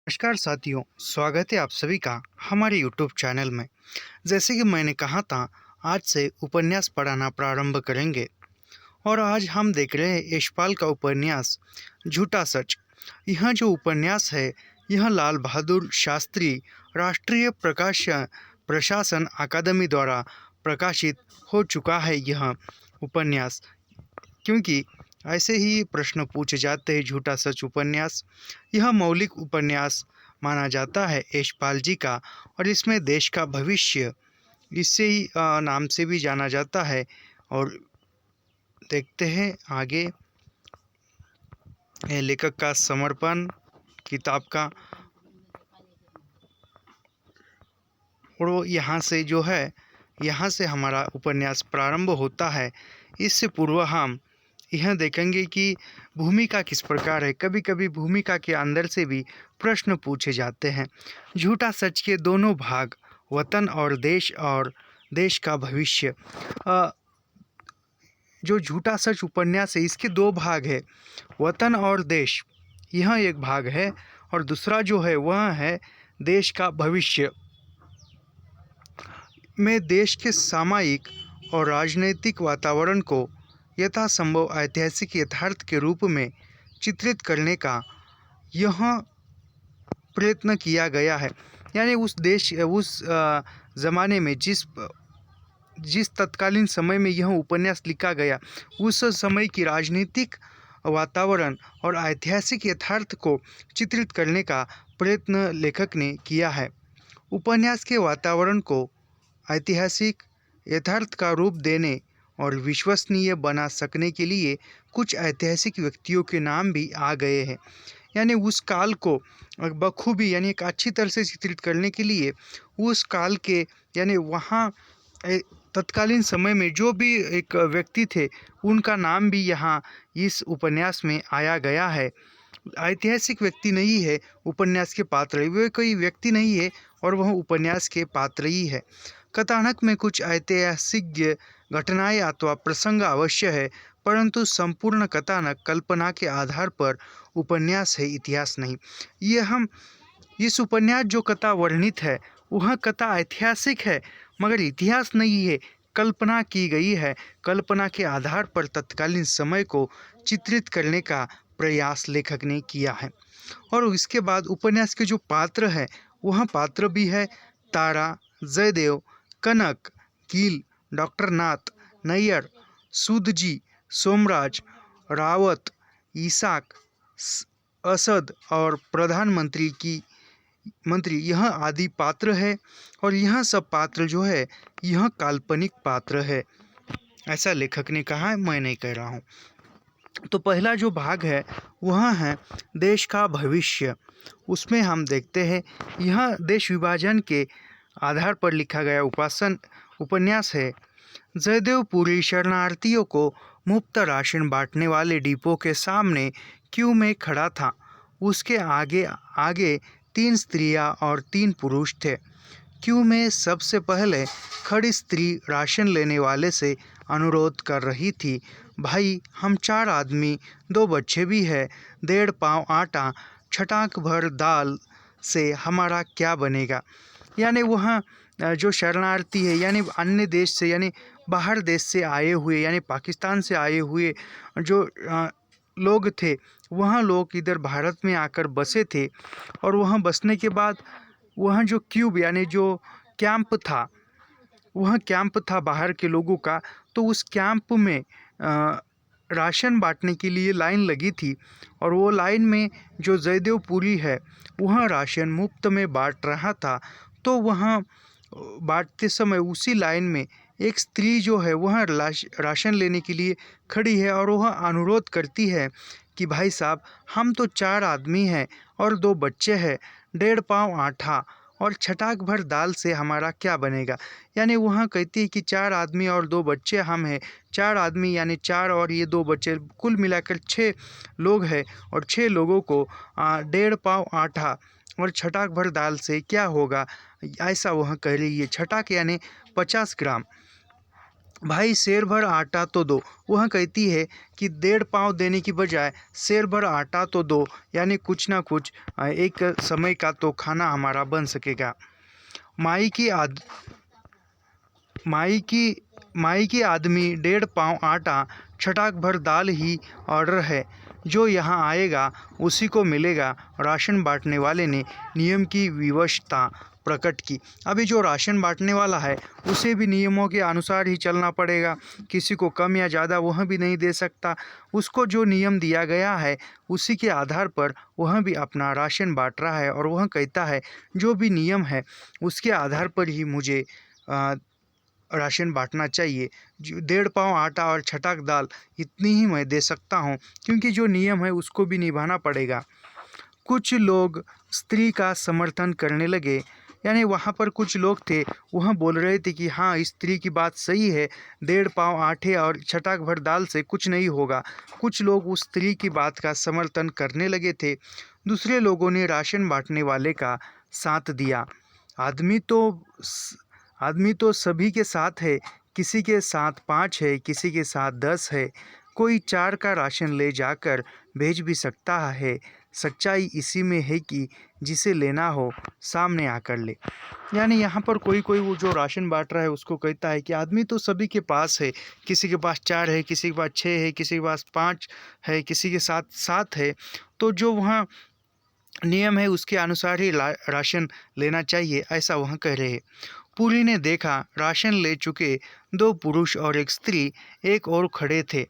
नमस्कार साथियों, स्वागत है आप सभी का हमारे यूट्यूब चैनल में। जैसे कि मैंने कहा था, आज से उपन्यास पढ़ाना प्रारंभ करेंगे और आज हम देख रहे हैं यशपाल का उपन्यास झूठा सच। यह जो उपन्यास है, यह लाल बहादुर शास्त्री राष्ट्रीय प्रशासन अकादमी द्वारा प्रकाशित हो चुका है। यह उपन्यास क्योंकि ऐसे ही प्रश्न पूछे जाते हैं, झूठा सच उपन्यास यह मौलिक उपन्यास माना जाता है यशपाल जी का, और इसमें देश का भविष्य इससे ही नाम से भी जाना जाता है। और देखते हैं आगे लेखक का समर्पण किताब का, और वो यहाँ से जो है, यहाँ से हमारा उपन्यास प्रारंभ होता है। इससे पूर्व हम यह देखेंगे कि भूमिका किस प्रकार है। कभी कभी भूमिका के अंदर से भी प्रश्न पूछे जाते हैं। झूठा सच के दोनों भाग, वतन और देश का भविष्य। जो झूठा सच उपन्यास है, इसके दो भाग है, वतन और देश, यह एक भाग है, और दूसरा जो है वह है देश का भविष्य। में देश के सामाजिक और राजनीतिक वातावरण को यथासंभव ऐतिहासिक यथार्थ के रूप में चित्रित करने का यह प्रयत्न किया गया है। यानी उस ज़माने में जिस तत्कालीन समय में यह उपन्यास लिखा गया, उस समय की राजनीतिक वातावरण और ऐतिहासिक यथार्थ को चित्रित करने का प्रयत्न लेखक ने किया है। उपन्यास के वातावरण को ऐतिहासिक यथार्थ का रूप देने और विश्वसनीय बना सकने के लिए कुछ ऐतिहासिक व्यक्तियों के नाम भी आ गए हैं। यानी उस काल को बखूबी यानी एक अच्छी तरह से चित्रित करने के लिए उस काल के यानी वहाँ तत्कालीन समय में जो भी एक व्यक्ति थे, उनका नाम भी यहाँ इस उपन्यास में आया गया है। ऐतिहासिक व्यक्ति नहीं है उपन्यास के पात्र, वे कोई व्यक्ति नहीं है और वह उपन्यास के पात्र ही है। कथानक में कुछ ऐतिहासिक घटनाएं अथवा प्रसंग अवश्य है, परंतु संपूर्ण कथानक कल्पना के आधार पर उपन्यास है, इतिहास नहीं। इस उपन्यास जो कथा वर्णित है, वह कथा ऐतिहासिक है मगर इतिहास नहीं है, कल्पना की गई है। कल्पना के आधार पर तत्कालीन समय को चित्रित करने का प्रयास लेखक ने किया है। और इसके बाद उपन्यास के जो पात्र है, वह पात्र भी है तारा, जयदेव, कनक, कील, डॉक्टर नाथ, नैयर, सूदजी, सोमराज, रावत, ईसाक, असद और मंत्री यह आदि पात्र है। और यह सब पात्र जो है, यह काल्पनिक पात्र है, ऐसा लेखक ने कहा है, मैं नहीं कह रहा हूँ। तो पहला जो भाग है वह है देश का भविष्य। उसमें हम देखते हैं, यह देश विभाजन के आधार पर लिखा गया उपन्यास है। जयदेव पुरी शरणार्थियों को मुफ्त राशन बांटने वाले डिपो के सामने क्यू में खड़ा था। उसके आगे आगे 3 स्त्रियां और 3 पुरुष थे। क्यू में सबसे पहले खड़ी स्त्री राशन लेने वाले से अनुरोध कर रही थी, भाई हम 4 आदमी, 2 बच्चे भी है, 1.5 पाव आटा, छटाक भर दाल से हमारा क्या बनेगा। यानी वह जो शरणार्थी है, यानी अन्य देश से, यानी बाहर देश से आए हुए, यानी पाकिस्तान से आए हुए जो लोग थे, वह लोग इधर भारत में आकर बसे थे। और वहाँ बसने के बाद वह जो क्यूब यानी जो कैंप था, वह कैंप था बाहर के लोगों का, तो उस कैंप में राशन बांटने के लिए लाइन लगी थी। और वो लाइन में जो जयदेव पुरी है, वह राशन मुफ्त में बांट रहा था। तो वहाँ बांटते समय उसी लाइन में एक स्त्री जो है, वह राशन लेने के लिए खड़ी है और वह अनुरोध करती है कि भाई साहब, हम तो 4 आदमी हैं और 2 बच्चे हैं, 1.5 पाव आटा और छटाक भर दाल से हमारा क्या बनेगा। यानी वह कहती है कि 4 आदमी और 2 बच्चे हम हैं। 4 आदमी यानी 4 और ये 2 बच्चे, कुल मिलाकर 6 लोग हैं, और 6 लोगों को 1.5 पाव आटा और छटाक भर दाल से क्या होगा, ऐसा वह कह रही है। छटाक यानी 50 ग्राम। भाई सेर भर आटा तो दो। वह कहती है कि 1.5 पाव देने की बजाय सेर भर आटा तो दो, यानी कुछ ना कुछ एक समय का तो खाना हमारा बन सकेगा। माई की आद माई की माई की आदमी 1.5 पाव आटा, छटाक भर दाल ही ऑर्डर है। जो यहाँ आएगा उसी को मिलेगा। राशन बांटने वाले ने नियम की विवशता प्रकट की। अभी जो राशन बांटने वाला है उसे भी नियमों के अनुसार ही चलना पड़ेगा। किसी को कम या ज़्यादा वह भी नहीं दे सकता। उसको जो नियम दिया गया है उसी के आधार पर वह भी अपना राशन बांट रहा है, और वह कहता है जो भी नियम है उसके आधार पर ही मुझे राशन बांटना चाहिए। 1.5 पाव आटा और छटाक दाल इतनी ही मैं दे सकता हूँ, क्योंकि जो नियम है उसको भी निभाना पड़ेगा। कुछ लोग स्त्री का समर्थन करने लगे, यानी वहाँ पर कुछ लोग थे, वह बोल रहे थे कि हाँ स्त्री की बात सही है, 1.5 पाव आटे और छटाक भर दाल से कुछ नहीं होगा। कुछ लोग उस स्त्री की बात का समर्थन करने लगे थे। दूसरे लोगों ने राशन बांटने वाले का साथ दिया। आदमी तो आदमी तो सभी के साथ है, किसी के साथ 5 है, किसी के साथ 10 है, कोई 4 का राशन ले जाकर भेज भी सकता है। सच्चाई इसी में है कि जिसे लेना हो सामने आकर ले। यानी यहाँ पर कोई कोई वो जो राशन बांट रहा है उसको कहता है कि आदमी तो सभी के पास है, किसी के पास 4 है, किसी के पास 6 है, किसी के पास 5 है, किसी के साथ 7 है। तो जो वहाँ नियम है उसके अनुसार ही राशन लेना चाहिए, ऐसा वह कह रहे हैं। पूरी ने देखा राशन ले चुके 2 पुरुष और एक स्त्री एक और खड़े थे।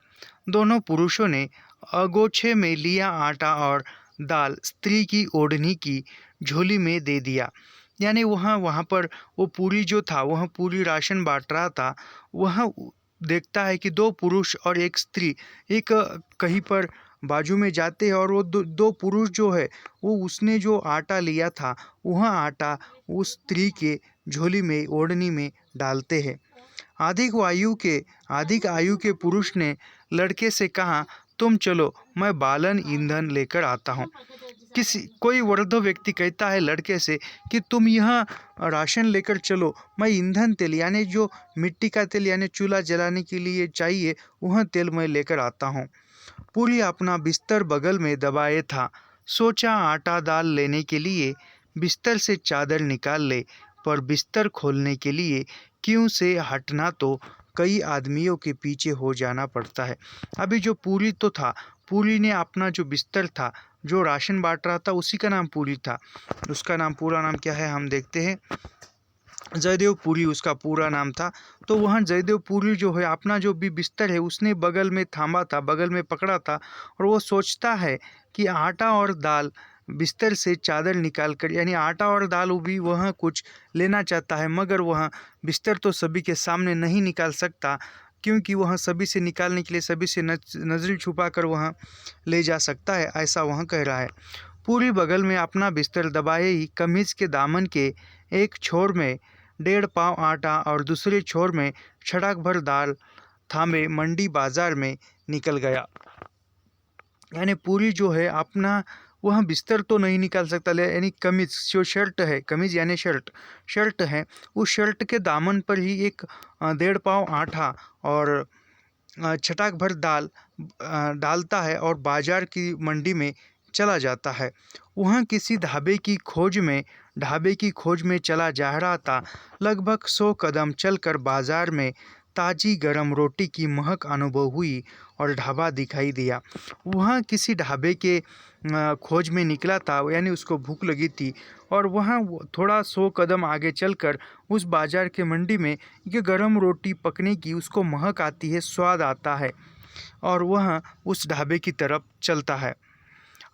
दोनों पुरुषों ने अगोछे में लिया आटा और दाल स्त्री की ओढ़नी की झोली में दे दिया। यानी वहाँ वहाँ पर वो पूरी जो था वह पूरी राशन बांट रहा था। वह देखता है कि 2 पुरुष और एक स्त्री एक कहीं पर बाजू में जाते हैं, और वो दो पुरुष जो है वो उसने जो आटा लिया था वह आटा उस स्त्री के झोली में ओढ़नी में डालते हैं। अधिक आयु के पुरुष ने लड़के से कहा, तुम चलो मैं बालन ईंधन लेकर आता हूँ। कोई वृद्ध व्यक्ति कहता है लड़के से कि तुम यह राशन लेकर चलो, मैं ईंधन तेल यानी जो मिट्टी का तेल यानी चूल्हा जलाने के लिए चाहिए वह तेल मैं लेकर आता हूँ। पूरी अपना बिस्तर बगल में दबाए था। सोचा आटा दाल लेने के लिए बिस्तर से चादर निकाल ले, पर बिस्तर खोलने के लिए क्यों से हटना तो कई आदमियों के पीछे हो जाना पड़ता है। अभी जो पूरी तो था, पूरी ने अपना जो बिस्तर था, जो राशन बांट रहा था उसी का नाम पूरी था। उसका नाम पूरा नाम क्या है हम देखते हैं। जयदेव पुरी उसका पूरा नाम था। तो वहाँ जयदेव पुरी जो है अपना जो भी बिस्तर है उसने बगल में थामा था, बगल में पकड़ा था, और वो सोचता है कि आटा और दाल बिस्तर से चादर निकाल कर, यानी आटा और दाल भी वह कुछ लेना चाहता है, मगर वह बिस्तर तो सभी के सामने नहीं निकाल सकता, क्योंकि वह सभी से निकालने के लिए सभी से नजर छुपा कर वह ले जा सकता है, ऐसा वह कह रहा है। पूरी बगल में अपना बिस्तर दबाए ही कमीज के दामन के एक छोर में 1.5 पाव आटा और दूसरे छोर में छटाक भर दाल थामे मंडी बाजार में निकल गया। यानी पूरी जो है अपना वह बिस्तर तो नहीं निकाल सकता, यानी कमीज जो शर्ट है, कमीज यानी शर्ट है, उस शर्ट के दामन पर ही एक 1.5 पाव आटा और छटाक भर दाल डालता है और बाजार की मंडी में चला जाता है। वहाँ किसी ढाबे की खोज में चला जा रहा था। लगभग 100 कदम चलकर बाजार में ताज़ी गरम रोटी की महक अनुभव हुई और ढाबा दिखाई दिया। वहाँ किसी ढाबे के खोज में निकला था, यानी उसको भूख लगी थी, और वहाँ थोड़ा 100 कदम आगे चलकर उस बाजार के मंडी में ये गरम रोटी पकने की उसको महक आती है, स्वाद आता है, और वह उस ढाबे की तरफ चलता है।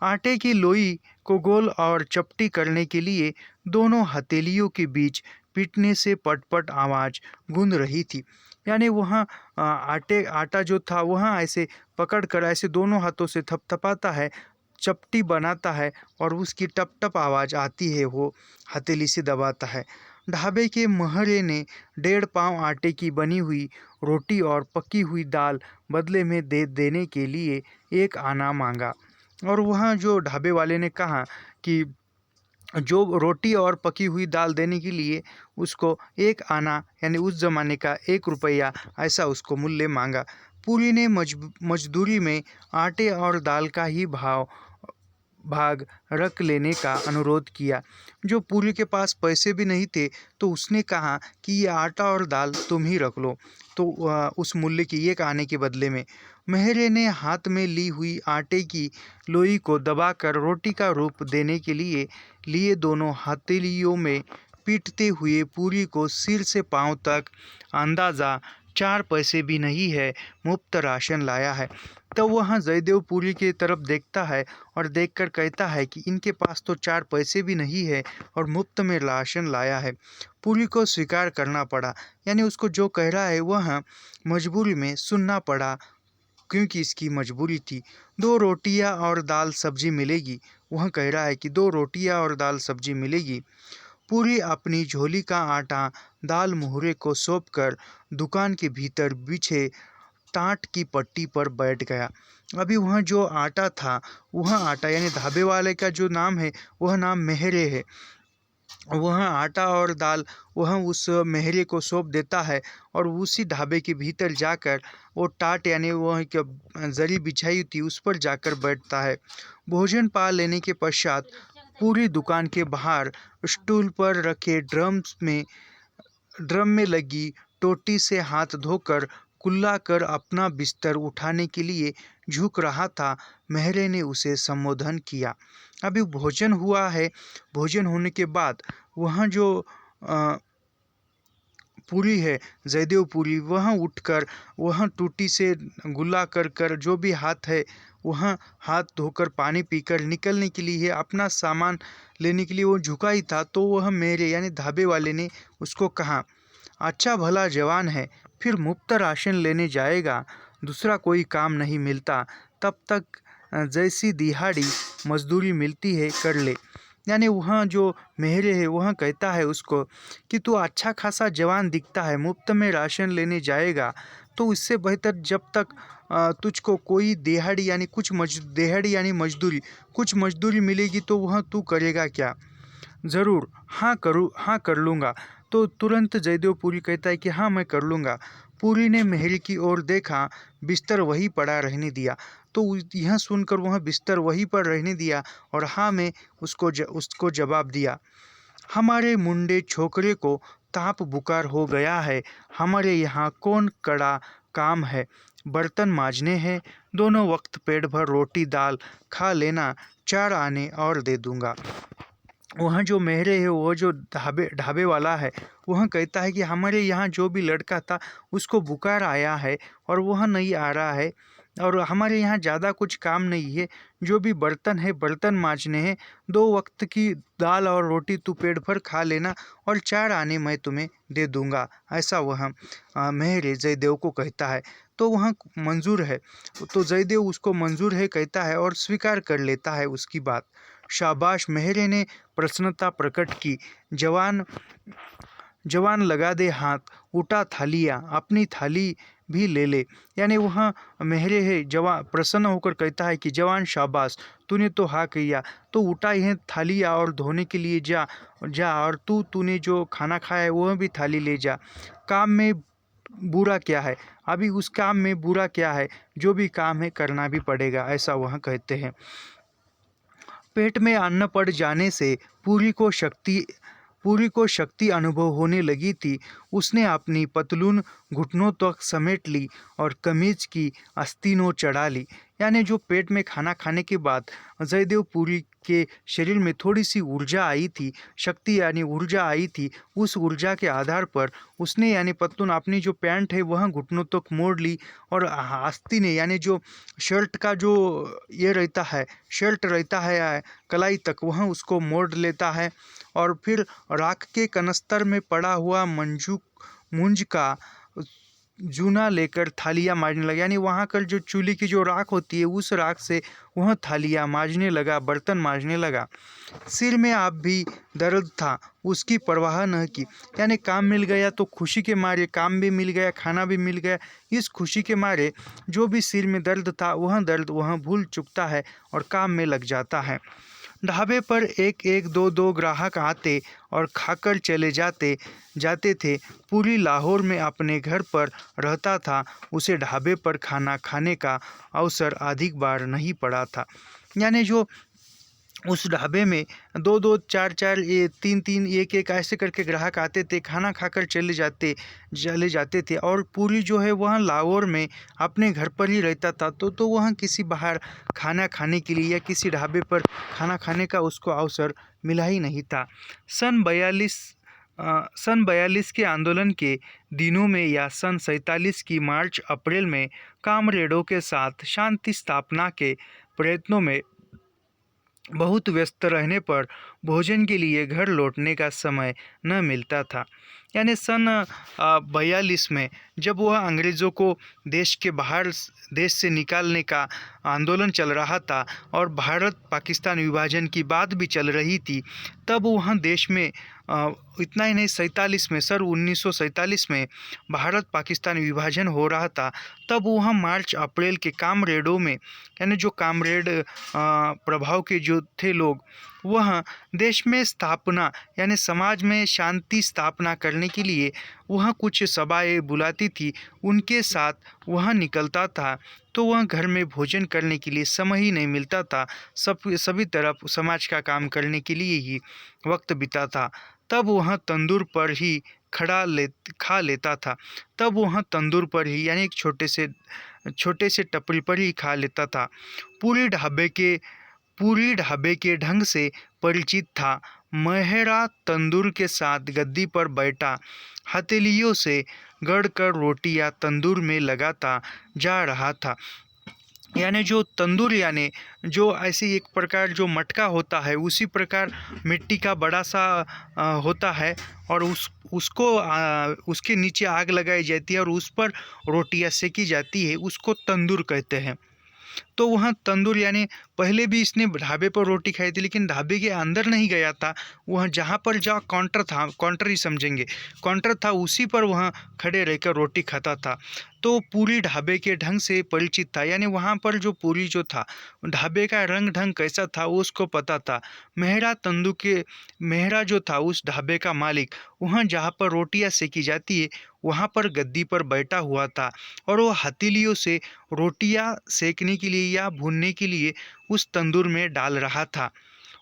आटे की लोई को गोल और चपटी करने के लिए दोनों हथेलियों के बीच पीटने से पटपट आवाज़ गूंज रही थी। यानी वहाँ आटा जो था वहाँ ऐसे पकड़ कर ऐसे दोनों हाथों से थपथपाता है, चपटी बनाता है, और उसकी टप टप आवाज़ आती है, वो हथेली से दबाता है। ढाबे के महरे ने 1.5 पाव आटे की बनी हुई रोटी और पकी हुई दाल बदले में दे देने के लिए एक आना मांगा, और वहाँ जो ढाबे वाले ने कहा कि जो रोटी और पकी हुई दाल देने के लिए उसको 1 आना यानी उस ज़माने का 1 रुपया ऐसा उसको मूल्य मांगा। पूरी ने मजदूरी में आटे और दाल का ही भाग रख लेने का अनुरोध किया। जो पूरी के पास पैसे भी नहीं थे तो उसने कहा कि ये आटा और दाल तुम ही रख लो, तो उस मूल्य की 1 आने के बदले में। मेहरे ने हाथ में ली हुई आटे की लोई को दबाकर रोटी का रूप देने के लिए दोनों हथेलियों में पीटते हुए पूरी को सिर से पांव तक, अंदाज़ा 4 पैसे भी नहीं है, मुफ्त राशन लाया है। तब वह जयदेव पूरी की तरफ देखता है और देखकर कहता है कि इनके पास तो 4 पैसे भी नहीं है और मुफ्त में राशन लाया है। पूरी को स्वीकार करना पड़ा, यानी उसको जो कह रहा है वह मजबूरी में सुनना पड़ा, क्योंकि इसकी मजबूरी थी। 2 रोटियां और दाल सब्जी मिलेगी, वह कह रहा है कि 2 रोटियां और दाल सब्जी मिलेगी। पूरी अपनी झोली का आटा दाल मुहरे को सौंपकर दुकान के भीतर बिछे टाट की पट्टी पर बैठ गया। अभी वह जो आटा था, वह आटा यानी ढाबे वाले का जो नाम है वह नाम मेहरे है। वह आटा और दाल वह उस मेहरे को सौंप देता है और उसी ढाबे के भीतर जाकर वो टाट यानी वह जरी बिछाई थी उस पर जाकर बैठता है। भोजन पा लेने के पश्चात पूरी दुकान के बाहर स्टूल पर रखे ड्रम में लगी टोटी से हाथ धोकर कुल्ला कर अपना बिस्तर उठाने के लिए झुक रहा था। मेहरे ने उसे संबोधन किया। अभी भोजन हुआ है। भोजन होने के बाद वह जो पूरी है, जयदेव पूरी, वह उठकर वह टूटी से गुल्ला कर जो भी हाथ है वह हाथ धोकर पानी पीकर निकलने के लिए अपना सामान लेने के लिए वो झुका ही था। तो वह मेरे यानी ढाबे वाले ने उसको कहा, अच्छा भला जवान है, फिर मुफ्त राशन लेने जाएगा, दूसरा कोई काम नहीं मिलता, तब तक जैसी दिहाड़ी मजदूरी मिलती है कर ले। यानी वहाँ जो मेहरे है वह कहता है उसको कि तू अच्छा खासा जवान दिखता है, मुफ्त में राशन लेने जाएगा, तो इससे बेहतर जब तक तुझको कोई दिहाड़ी यानी दिहाड़ी यानी मजदूरी कुछ मजदूरी मिलेगी तो वह तू करेगा क्या? ज़रूर, हाँ कर लूँगा। तो तुरंत जयदेव पूरी कहता है कि हाँ मैं कर लूँगा। पूरी ने मेहरे की ओर देखा, बिस्तर वहीं पड़ा रहने दिया। तो यह सुनकर वह बिस्तर वहीं पर रहने दिया और हाँ में उसको जवाब दिया। हमारे मुंडे छोकरे को ताप बुखार हो गया है, हमारे यहाँ कौन कड़ा काम है, बर्तन मांजने हैं, दोनों वक्त पेट भर रोटी दाल खा लेना, 4 आने और दे दूँगा। वहाँ जो मेहरे है वो जो ढाबे वाला है वह कहता है कि हमारे यहाँ जो भी लड़का था उसको बुखार आया है और वह नहीं आ रहा है, और हमारे यहाँ ज़्यादा कुछ काम नहीं है, जो भी बर्तन है बर्तन मांजने हैं, 2 वक्त की दाल और रोटी तू पेट भर खा लेना और 4 आने मैं तुम्हें दे दूँगा, ऐसा वह मेहरे जयदेव को कहता है। तो वह मंजूर है, तो जयदेव उसको मंजूर है कहता है और स्वीकार कर लेता है उसकी बात। शाबाश, मेहरे ने प्रसन्नता प्रकट की। जवान लगा दे हाथ, उठा थालियाँ, अपनी थाली भी ले ले। यानी वह मेहरे है जवान प्रसन्न होकर कहता है कि जवान शाबाश, तूने तो हाँ किया, तो उठा है थालियाँ और धोने के लिए जा और तूने जो खाना खाया है वह भी थाली ले जा। काम में बुरा क्या है, अभी उस काम में बुरा क्या है, जो भी काम है करना भी पड़ेगा, ऐसा वह कहते हैं। पेट में अन्न पड़ जाने से पूरी को शक्ति अनुभव होने लगी थी। उसने अपनी पतलून घुटनों तक समेट ली और कमीज की आस्तीनों चढ़ा ली। यानी जो पेट में खाना खाने के बाद जयदेव पूरी के शरीर में थोड़ी सी ऊर्जा आई थी, शक्ति यानी ऊर्जा आई थी, उस ऊर्जा के आधार पर उसने यानी पतलून अपनी जो पैंट है वह घुटनों तक मोड़ ली और आस्तीनें यानी जो शर्ट का जो ये रहता है, शर्ट रहता है कलाई तक, वह उसको मोड़ लेता है और फिर राख के कनस्तर में पड़ा हुआ मुंज का जूना लेकर थालियाँ मांजने लगा। यानी वहाँ कर जो चूल्हे की जो राख होती है उस राख से वह थालियाँ मांजने लगा, बर्तन मांजने लगा। सिर में अब भी दर्द था, उसकी परवाह न की। यानी काम मिल गया तो खुशी के मारे काम भी मिल गया, खाना भी मिल गया, इस खुशी के मारे जो भी सिर में दर्द था वह दर्द वह भूल चुकता है और काम में लग जाता है। ढाबे पर एक एक दो दो ग्राहक आते और खाकर चले जाते थे। पूरी लाहौर में अपने घर पर रहता था, उसे ढाबे पर खाना खाने का अवसर अधिक बार नहीं पड़ा था। यानी जो उस ढाबे में दो दो चार चार ये तीन तीन एक एक ऐसे करके ग्राहक आते थे, खाना खाकर चले जाते थे। और पूरी जो है वहाँ लाहौर में अपने घर पर ही रहता था, तो वहाँ किसी बाहर खाना खाने के लिए या किसी ढाबे पर खाना खाने का उसको अवसर मिला ही नहीं था। सन 42 के आंदोलन के दिनों में या सन 47 की मार्च अप्रैल में कामरेडों के साथ शांति स्थापना के प्रयत्नों में बहुत व्यस्त रहने पर भोजन के लिए घर लौटने का समय न मिलता था। यानी सन 42 में जब वह अंग्रेज़ों को देश से निकालने का आंदोलन चल रहा था और भारत पाकिस्तान विभाजन की बात भी चल रही थी, तब वहाँ देश में इतना ही नहीं, 1947 में भारत पाकिस्तान विभाजन हो रहा था। तब वहाँ मार्च अप्रैल के कामरेडों में, यानी जो कामरेड प्रभाव के जो थे लोग, वह देश में स्थापना यानी समाज में शांति स्थापना करने के लिए वह कुछ सभाएं बुलाती थी, उनके साथ वह निकलता था। तो वह घर में भोजन करने के लिए समय ही नहीं मिलता था, सभी तरफ समाज का काम करने के लिए ही वक्त बिता था। तब वह तंदूर पर ही खा लेता था। तब वह तंदूर पर ही यानी एक छोटे से टपरी पर ही खा लेता था। पूरी ढाबे के ढंग से परिचित था। मेहरा तंदूर के साथ गद्दी पर बैठा हथेलियों से गड़कर रोटियां तंदूर में लगाता जा रहा था। यानी जो तंदूर यानी जो ऐसी एक प्रकार जो मटका होता है, उसी प्रकार मिट्टी का बड़ा सा होता है और उसके नीचे आग लगाई जाती है और उस पर रोटियां सेकी जाती है, उसको तंदूर कहते हैं। तो वहाँ तंदूर यानी पहले भी इसने ढाबे पर रोटी खाई थी, लेकिन ढाबे के अंदर नहीं गया था। वहाँ जहाँ काउंटर था, काउंटर ही समझेंगे, काउंटर था, उसी पर वहाँ खड़े रहकर रोटी खाता था। तो पूरी ढाबे के ढंग से परिचित था। यानी वहाँ पर जो पूरी जो था, ढाबे का रंग ढंग कैसा था वो उसको पता था। मेहरा जो था उस ढाबे का मालिक, वहाँ जहाँ पर रोटियाँ सेकी जाती है वहाँ पर गद्दी पर बैठा हुआ था और वो हथेलियों से रोटियां सेकने के लिए या भूनने के लिए उस तंदूर में डाल रहा था।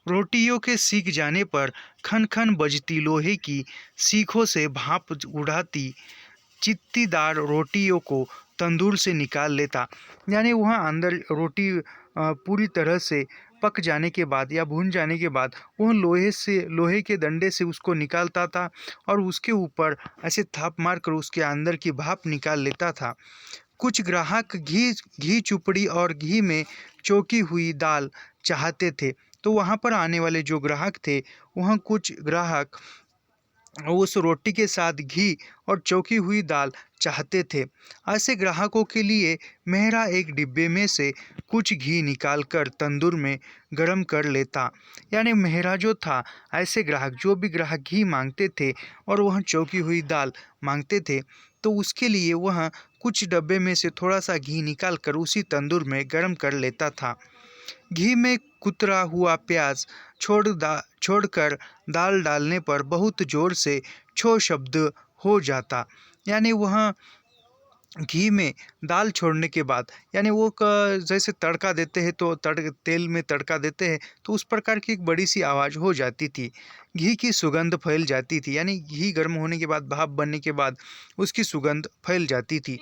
रोटियों के सीख जाने पर खन खन बजती लोहे की सीखों से भाप उड़ाती चित्तीदार रोटियों को तंदूर से निकाल लेता। यानी वहाँ अंदर रोटी पूरी तरह से पक जाने के बाद या भून जाने के बाद वह लोहे के डंडे से उसको निकालता था और उसके ऊपर ऐसे थाप मार कर उसके अंदर की भाप निकाल लेता था। कुछ ग्राहक घी चुपड़ी और घी में चौकी हुई दाल चाहते थे। तो वहाँ पर आने वाले जो ग्राहक थे, वहाँ कुछ ग्राहक उस रोटी के साथ घी और चौकी हुई दाल चाहते थे। ऐसे ग्राहकों के लिए मेहरा एक डिब्बे में से कुछ घी निकालकर तंदूर में गर्म कर लेता। यानी मेहरा जो था, ऐसे ग्राहक जो भी ग्राहक घी मांगते थे और वह चौकी हुई दाल मांगते थे, तो उसके लिए वह कुछ डब्बे में से थोड़ा सा घी निकाल कर उसी तंदूर में गर्म कर लेता था। घी में कुतरा हुआ प्याज छोड़कर दाल डालने पर बहुत जोर से छो शब्द हो जाता। यानी वह घी में दाल छोड़ने के बाद यानी जैसे तड़का देते हैं तो तेल में तड़का देते हैं तो उस प्रकार की एक बड़ी सी आवाज़ हो जाती थी। घी की सुगंध फैल जाती थी, यानी घी गर्म होने के बाद, भाप बनने के बाद उसकी सुगंध फैल जाती थी।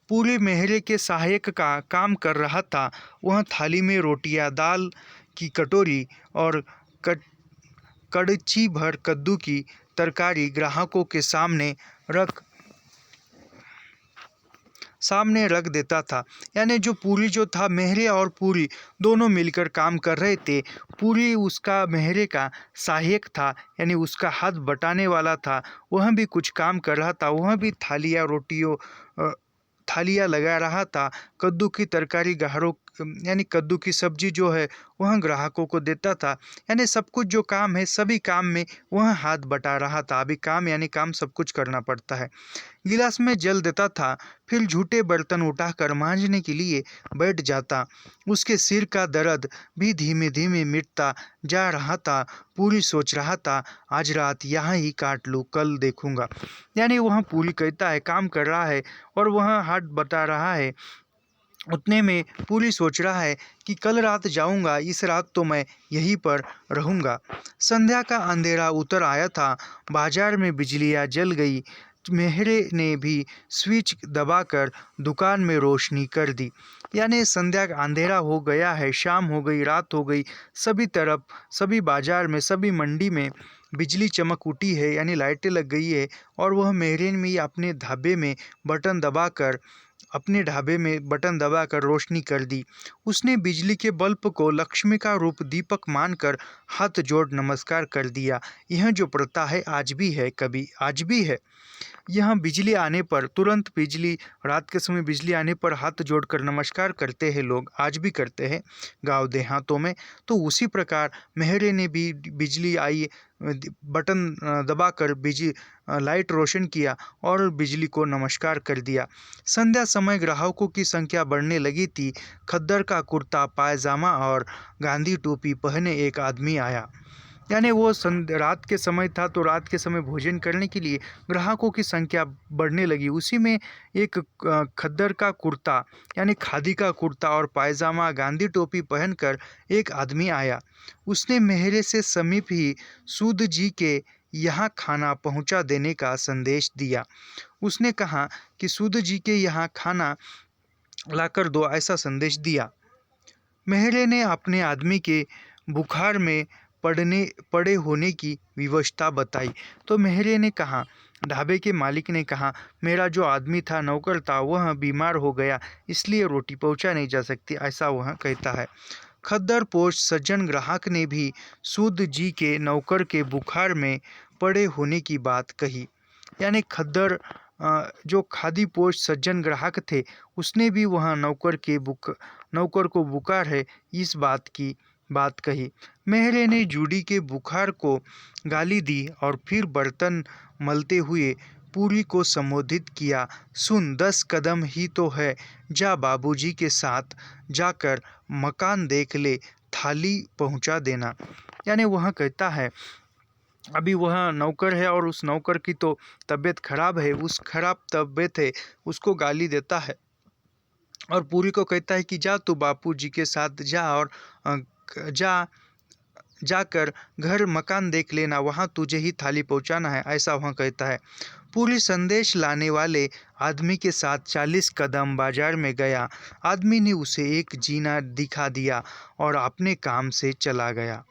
पूरी मेहरे के सहायक का काम कर रहा था। वह थाली में रोटियां, दाल की कटोरी और कड़ची भर कद्दू की तरकारी ग्राहकों के सामने रख देता था। यानी जो पूरी जो था, मेहरे और पूरी दोनों मिलकर काम कर रहे थे। पूरी उसका मेहरे का सहायक था, यानी उसका हाथ बटाने वाला था। वह भी कुछ काम कर रहा था, वह भी थालियाँ लगा रहा था। कद्दू की तरकारी यानी कद्दू की सब्जी जो है वह ग्राहकों को देता था। यानी सब कुछ जो काम है सभी काम में वह हाथ बटा रहा था। अभी काम यानी काम सब कुछ करना पड़ता है। गिलास में जल देता था, फिर झूठे बर्तन उठाकर मांजने के लिए बैठ जाता। उसके सिर का दर्द भी धीमे धीमे मिटता जा रहा था। पूरी सोच रहा था, आज रात यहाँ ही काट लूँ, कल देखूंगा। यानी वह पूरी कहता है, काम कर रहा है और वह हाथ बटा रहा है। उतने में पूरी सोच रहा है कि कल रात जाऊंगा, इस रात तो मैं यहीं पर रहूंगा। संध्या का अंधेरा उतर आया था। बाजार में बिजलियां जल गई। मेहरे ने भी स्विच दबाकर दुकान में रोशनी कर दी। यानी संध्या का अंधेरा हो गया है, शाम हो गई, रात हो गई। सभी तरफ, सभी बाजार में, सभी मंडी में बिजली चमक उठी है, यानी लाइटें लग गई है। और वह मेहरे ने अपने ढाबे में बटन दबाकर रोशनी कर दी। उसने बिजली के बल्ब को लक्ष्मी का रूप दीपक मानकर हाथ जोड़ नमस्कार कर दिया। यह जो प्रथा है आज भी है, कभी आज भी है। यहाँ बिजली आने पर तुरंत रात के समय बिजली आने पर हाथ जोड़कर नमस्कार करते हैं लोग, आज भी करते हैं गांव देहातों में। तो उसी प्रकार मेहरे ने भी बिजली आई, बटन दबाकर लाइट रोशन किया और बिजली को नमस्कार कर दिया। संध्या समय ग्राहकों की संख्या बढ़ने लगी थी। खद्दर का कुर्ता पायजामा और गांधी टोपी पहने एक आदमी आया। यानी वो रात के समय था, तो रात के समय भोजन करने के लिए ग्राहकों की संख्या बढ़ने लगी। उसी में एक खद्दर का कुर्ता यानी खादी का कुर्ता और पायजामा, गांधी टोपी पहनकर एक आदमी आया। उसने मेहरे से समीप ही सूद जी के यहाँ खाना पहुँचा देने का संदेश दिया। उसने कहा कि सूद जी के यहाँ खाना लाकर दो, ऐसा संदेश दिया। मेहरे ने अपने आदमी के बुखार में पड़े होने की विवशता बताई। तो मेहरे ने कहा, ढाबे के मालिक ने कहा, मेरा जो आदमी था, नौकर था, वह बीमार हो गया, इसलिए रोटी पहुंचा नहीं जा सकती, ऐसा वह कहता है। खद्दर पोष सज्जन ग्राहक ने भी सूद जी के नौकर के बुखार में पड़े होने की बात कही। यानी खद्दर जो खादी पोष सज्जन ग्राहक थे, उसने भी वह नौकर को बुखार है इस बात कही। मेहरे ने जूडी के बुखार को गाली दी और फिर बर्तन मलते हुए पूरी को संबोधित किया, सुन, 10 कदम ही तो है, जा बाबूजी के साथ जाकर मकान देख ले, थाली पहुंचा देना। यानी वह कहता है, अभी वह नौकर है और उस नौकर की तो तबीयत खराब है, उस खराब तबीयत है, उसको गाली देता है और पूरी को कहता है कि जा तू बापूजी के साथ जा और जाकर घर मकान देख लेना, वहाँ तुझे ही थाली पहुँचाना है, ऐसा वहाँ कहता है। पूरी संदेश लाने वाले आदमी के साथ 40 कदम बाजार में गया। आदमी ने उसे एक जीना दिखा दिया और अपने काम से चला गया।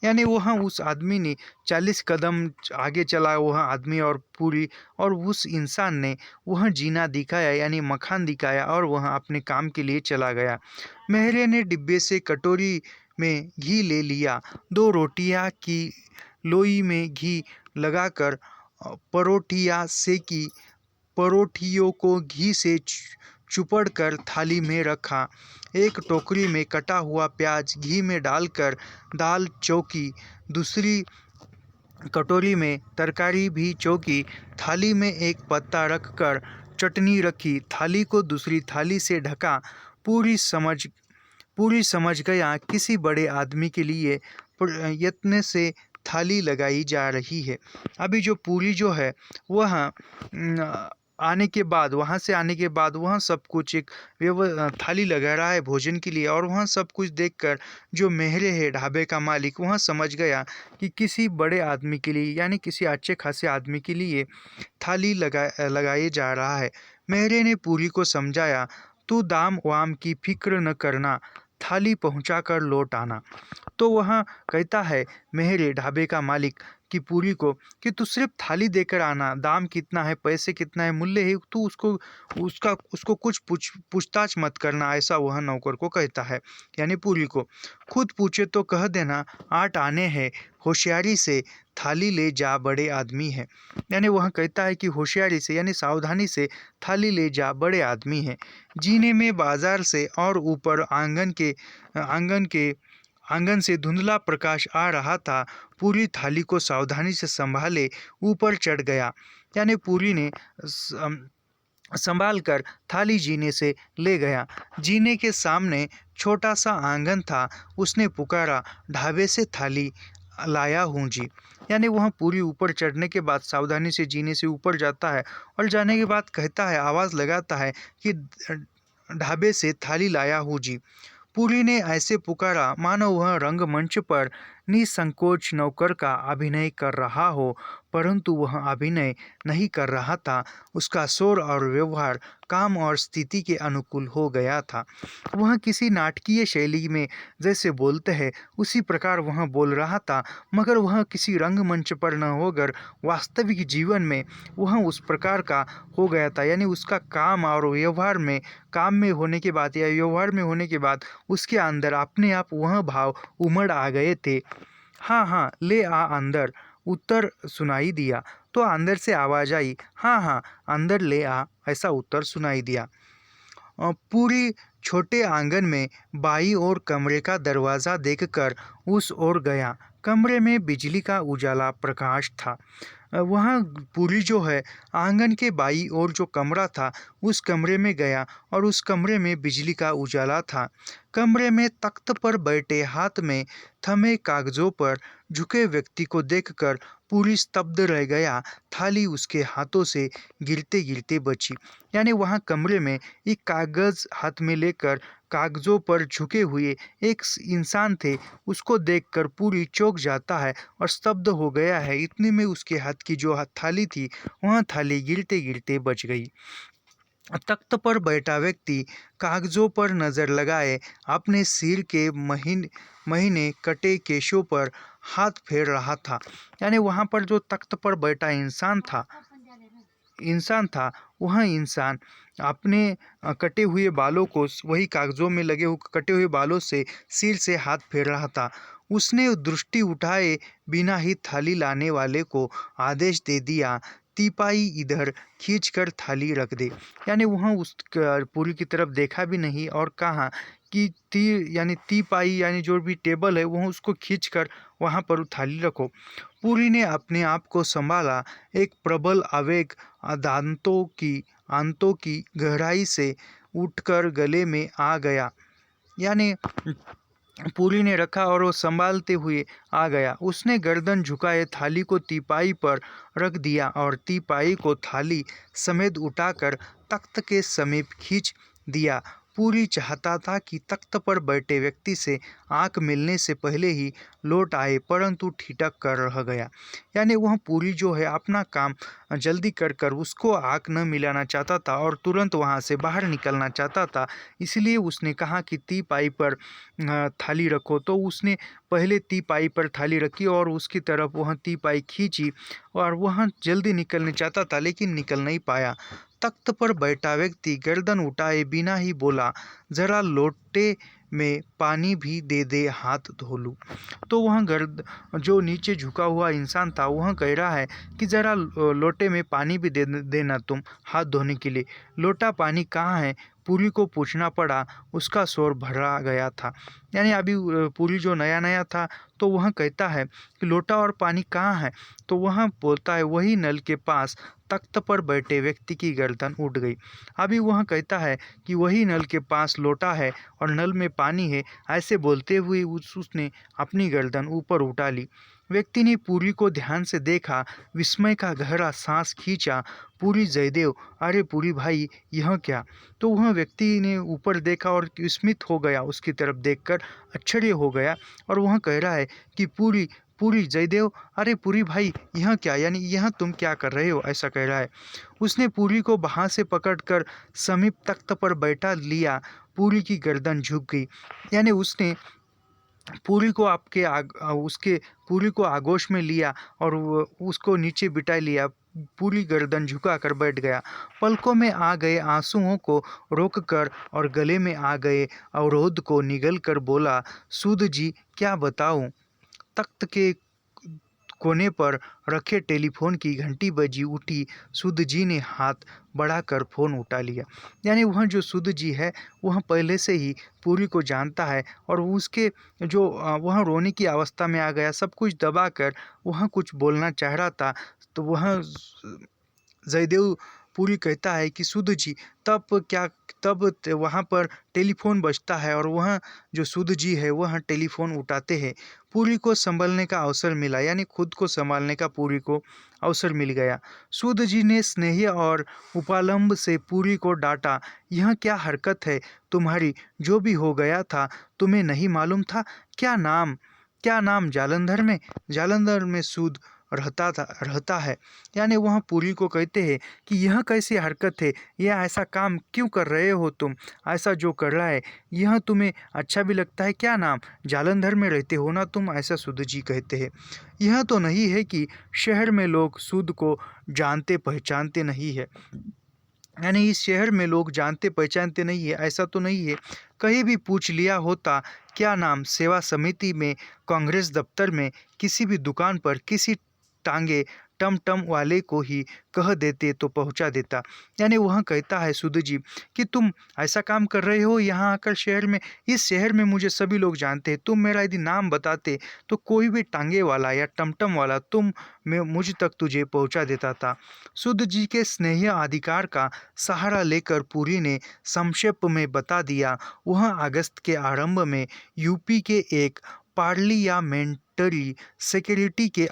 यानी वहाँ उस आदमी ने 40 कदम आगे चला, वह आदमी और पूरी, और उस इंसान ने वह जीना दिखाया यानी मकान दिखाया और वह अपने काम के लिए चला गया। मेहरे ने डिब्बे से कटोरी में घी ले लिया। 2 रोटियां की लोई में घी लगाकर परोठियाँ सेकी। परोठियों को घी से चुपड़कर थाली में रखा। एक टोकरी में कटा हुआ प्याज घी में डालकर दाल चौकी। दूसरी कटोरी में तरकारी भी चौकी। थाली में एक पत्ता रखकर चटनी रखी। थाली को दूसरी थाली से ढका। पूरी समझ गया किसी बड़े आदमी के लिए यत्न से थाली लगाई जा रही है। अभी जो पूरी जो है वह वहाँ से आने के बाद वहाँ सब कुछ एक थाली लगा रहा है भोजन के लिए, और वहाँ सब कुछ देखकर जो मेहरे है ढाबे का मालिक, वहाँ समझ गया कि किसी बड़े आदमी के लिए यानी किसी अच्छे खासे आदमी के लिए थाली लगाए जा रहा है। मेहरे ने पूरी को समझाया, तू दाम वाम की फिक्र न करना, थाली पहुँचा कर लौट आना। तो वह कहता है मेहरे ढाबे का मालिक कि पूरी को कि तू सिर्फ थाली देकर आना, दाम कितना है, पैसे कितना है, मूल्य है, तू उसको कुछ पूछताछ मत करना, ऐसा वह नौकर को कहता है। यानी पूरी को खुद पूछे तो कह देना 8 आने हैं, होशियारी से थाली ले जा बड़े आदमी है। यानी वह कहता है कि होशियारी से यानी सावधानी से थाली ले जा बड़े आदमी है। जीने में बाजार से और ऊपर आंगन के आंगन से धुंधला प्रकाश आ रहा था। पूरी थाली को सावधानी से संभाले ऊपर चढ़ गया। यानी पूरी ने संभाल कर थाली जीने से ले गया। जीने के सामने छोटा सा आंगन था। उसने पुकारा, ढाबे से थाली लाया हूँ जी। यानी वह पूरी ऊपर चढ़ने के बाद सावधानी से जीने से ऊपर जाता है और जाने के बाद कहता है, आवाज़ लगाता है कि ढाबे से थाली लाया हूँ जी। पूरी ने ऐसे पुकारा मानो वह रंगमंच पर निसंकोच नौकर का अभिनय कर रहा हो, परंतु वह अभिनय नहीं कर रहा था। उसका स्वर और व्यवहार काम और स्थिति के अनुकूल हो गया था। वह किसी नाटकीय शैली में जैसे बोलते हैं उसी प्रकार वह बोल रहा था, मगर वह किसी रंगमंच पर न होकर वास्तविक जीवन में वह उस प्रकार का हो गया था। यानी उसका काम और व्यवहार में, काम में होने के बाद या व्यवहार में होने के बाद उसके अंदर अपने आप वह भाव उमड़ आ गए थे। हाँ हाँ ले आ अंदर, उत्तर सुनाई दिया। तो अंदर से आवाज़ आई, हाँ हाँ अंदर ले आ, ऐसा उत्तर सुनाई दिया। पूरी छोटे आंगन में बाई ओर कमरे का दरवाज़ा देखकर उस ओर गया। कमरे में बिजली का उजाला प्रकाश था। वहाँ पूरी जो है आंगन के बाई ओर जो कमरा था उस कमरे में गया और उस कमरे में बिजली का उजाला था। कमरे में तख्त पर बैठे हाथ में थमे कागजों पर झुके व्यक्ति को देखकर पूरी स्तब्ध रह गया। थाली उसके हाथों से गिरते गिरते बची। यानी वहाँ कमरे में एक कागज हाथ में लेकर कागजों पर झुके हुए एक इंसान थे। उसको देखकर पूरी चौंक जाता है और स्तब्ध हो गया है। इतने में उसके हाथ की जो थाली थी वह थाली गिरते गिरते बच गई। तख्त पर बैठा व्यक्ति कागजों पर नजर लगाए अपने सिर के महीने कटे केशों पर हाथ फेर रहा था। यानी वहाँ पर जो तख्त पर बैठा इंसान था वह इंसान अपने कटे हुए बालों को वही कागजों में लगे हुए कटे हुए बालों से सिर से हाथ फेर रहा था। उसने दृष्टि उठाए बिना ही थाली लाने वाले को आदेश दे दिया, तीपाई इधर खींचकर थाली रख दे। यानी वह उस पूरी की तरफ देखा भी नहीं और कहा कि तीपाई यानी जो भी टेबल है वह उसको खींचकर वहाँ पर थाली रखो। पूरी ने अपने आप को संभाला। एक प्रबल आवेग आंतों की गहराई से उठकर गले में आ गया। यानी पूरी ने रखा और वो संभालते हुए आ गया। उसने गर्दन झुकाए थाली को तीपाई पर रख दिया और तीपाई को थाली समेत उठाकर तख्त के समीप खींच दिया। पूरी चाहता था कि तख्त पर बैठे व्यक्ति से आंख मिलने से पहले ही लौट आए, परंतु ठिठक कर रह गया। यानी वह पूरी जो है अपना काम जल्दी कर उसको आंख न मिलाना चाहता था और तुरंत वहाँ से बाहर निकलना चाहता था। इसलिए उसने कहा कि तीपाई पर थाली रखो। तो उसने पहले तीपाई पर थाली रखी और उसकी तरफ वह तीपाई खींची और वह जल्दी निकलने चाहता था लेकिन निकल नहीं पाया। तख्त पर बैठा व्यक्ति गर्दन उठाए बिना ही बोला, जरा लोटे में पानी भी दे दे, हाथ धो लूं। तो वह जो नीचे झुका हुआ इंसान था वह कह रहा है कि जरा लोटे में पानी भी दे देना तुम हाथ धोने के लिए। लोटा पानी कहाँ है? पूरी को पूछना पड़ा। उसका शोर भरा गया था। यानी अभी पूरी जो नया नया था तो वह कहता है कि लोटा और पानी कहाँ है? तो वह बोलता है वही नल के पास। तख्त पर बैठे व्यक्ति की गर्दन उठ गई। अभी वह कहता है कि वही नल के पास लोटा है और नल में पानी है। ऐसे बोलते हुए उसने अपनी गर्दन ऊपर उठा ली। व्यक्ति ने पूरी को ध्यान से देखा, विस्मय का गहरा सांस खींचा। पूरी, जयदेव, अरे पूरी भाई, यह क्या? तो वह व्यक्ति ने ऊपर देखा और विस्मित हो गया, उसकी तरफ देखकर आश्चर्य हो गया और वह कह रहा है कि पूरी पूरी, जयदेव, अरे पूरी भाई, यह क्या? यानी यह तुम क्या कर रहे हो? ऐसा कह रहा है। उसने पूरी को बाह से पकड़कर समीप तख्त पर बैठा लिया। पूरी की गर्दन झुक गई। यानी उसने पूरी को पूरी को आगोश में लिया और उसको नीचे बिठा लिया। पूरी गर्दन झुका कर बैठ गया। पलकों में आ गए आंसुओं को रोककर और गले में आ गए अवरोध को निगल कर बोला, सूद जी, क्या बताऊं? तख्त के कोने पर रखे टेलीफोन की घंटी बजी। उठी सूद जी ने हाथ बढ़ाकर फ़ोन उठा लिया। यानी वह जो सूद जी है वह पहले से ही पूरी को जानता है और उसके जो वह रोने की अवस्था में आ गया। सब कुछ दबाकर वह कुछ बोलना चाह रहा था, तो वह जयदेव पूरी कहता है कि सूद जी तब वहाँ पर टेलीफोन बजता है और वह जो सूद जी है वह टेलीफोन उठाते हैं। पूरी को संभलने का अवसर मिला, यानी खुद को संभालने का पूरी को अवसर मिल गया। सूद जी ने स्नेह और उपालंब से पूरी को डांटा, यह क्या हरकत है तुम्हारी? जो भी हो गया था तुम्हें नहीं मालूम था? क्या नाम जालंधर में सूद रहता है। यानी वह पूरी को कहते हैं कि यह कैसी हरकत है, यह ऐसा काम क्यों कर रहे हो तुम? ऐसा जो कर रहा है यह तुम्हें अच्छा भी लगता है? क्या नाम जालंधर में रहते हो ना तुम? ऐसा सूद जी कहते हैं। यह तो नहीं है कि शहर में लोग सूद को जानते पहचानते नहीं है, यानी इस शहर में लोग जानते पहचानते नहीं है, ऐसा तो नहीं है। कहीं भी पूछ लिया होता क्या नाम, सेवा समिति में, कांग्रेस दफ्तर में, किसी भी दुकान पर, किसी टांगे टम वाले को ही कह देते तो पहुंचा देता। यानी वह कहता है सूद जी कि तुम ऐसा काम कर रहे हो यहाँ आकर शहर में। इस शहर में मुझे सभी लोग जानते हैं। तुम मेरा यदि नाम बताते तो कोई भी टांगे वाला या टमटम वाला मुझ तक तुझे पहुंचा देता था। सूद जी के स्नेह अधिकार का सहारा लेकर पूरी ने संक्षेप में बता दिया। वह अगस्त के आरंभ में यूपी के एक पार्लियामेंटरी सेक्रेटरी के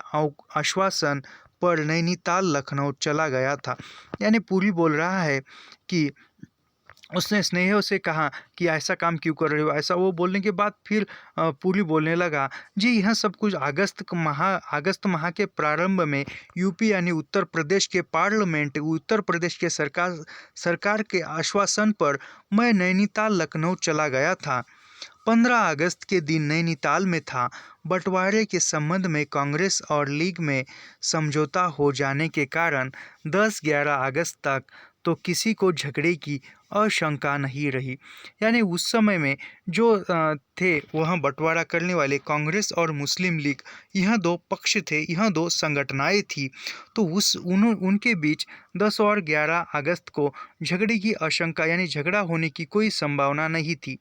आश्वासन पर नैनीताल लखनऊ चला गया था। यानी पूरी बोल रहा है कि उसने स्नेह से कहा कि ऐसा काम क्यों कर रहे हो, ऐसा वो बोलने के बाद फिर पूरी बोलने लगा, जी यह सब कुछ अगस्त माह के प्रारंभ में यूपी यानी उत्तर प्रदेश के पार्लियामेंट, उत्तर प्रदेश के सरकार के आश्वासन पर मैं नैनीताल लखनऊ चला गया था। 15 अगस्त के दिन नैनीताल में था। बंटवारे के संबंध में कांग्रेस और लीग में समझौता हो जाने के कारण 10-11 अगस्त तक तो किसी को झगड़े की आशंका नहीं रही। यानी उस समय में जो थे वह बंटवारा करने वाले कांग्रेस और मुस्लिम लीग, यह दो पक्ष थे, यह दो संगठनाएं थी। तो उनके बीच 10 और 11 अगस्त को झगड़े की आशंका यानी झगड़ा होने की कोई संभावना नहीं थी।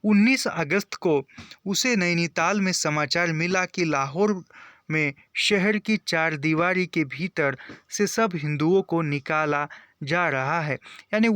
19 अगस्त को उसे नैनीताल में समाचार मिला कि लाहौर में शहर की चार दीवारी के भीतर से सब हिंदुओं को निकाला जा रहा है। यानी